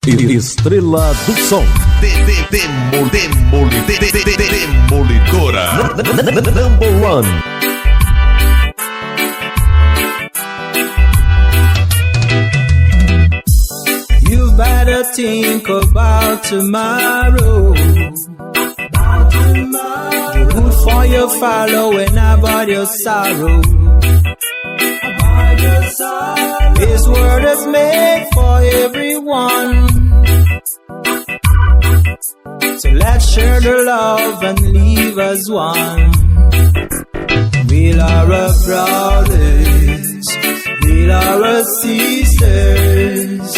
Estrela do Som. Demolidora. Number one. You better think about tomorrow. Good for your follow and about your sorrow. This world is made for everyone. So let's share the love and live as one. We are our brothers, we are our sisters,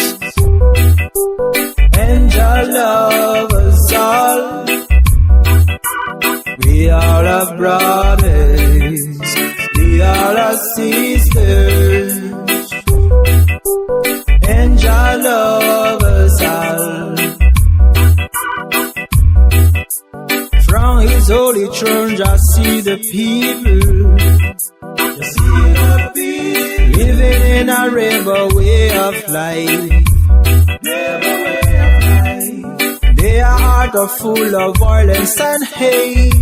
and your love us all. We are our brothers, we are our sisters, and your love us all. From his holy throne, just see the people, living in a rebel way of life. Their hearts are full of violence and hate,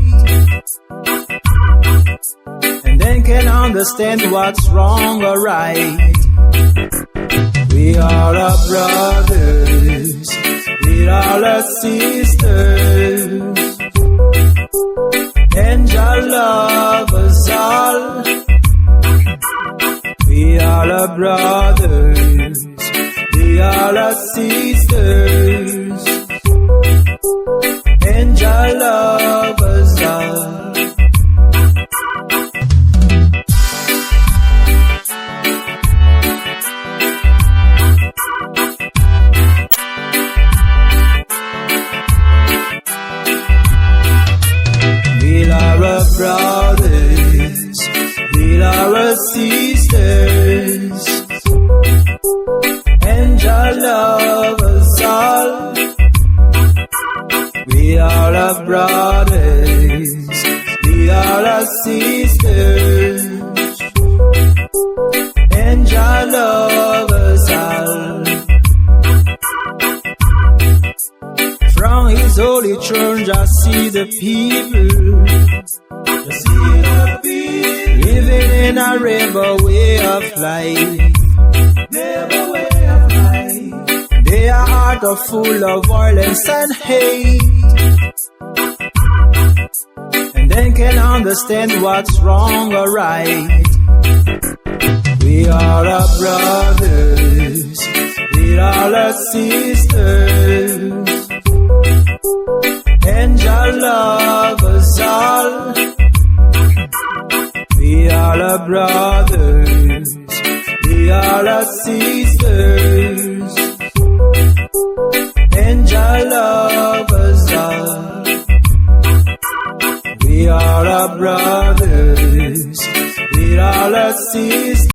and then can understand what's wrong or right. We are our brothers, we are our sisters, and your love us all. We are our brothers, we are our sisters, and your love us all. We are our brothers, we are our sisters, and your love us all. We are our brothers, we are our sisters, and your love us all. From his holy throne, just see the people, living in a rebel way of life. Their hearts are full of violence and hate, and then can understand what's wrong or right. We are our brothers, we are our sisters, and your love us all. We are our brothers, we are our sisters, and your love us all. We are our brothers, we are our sisters.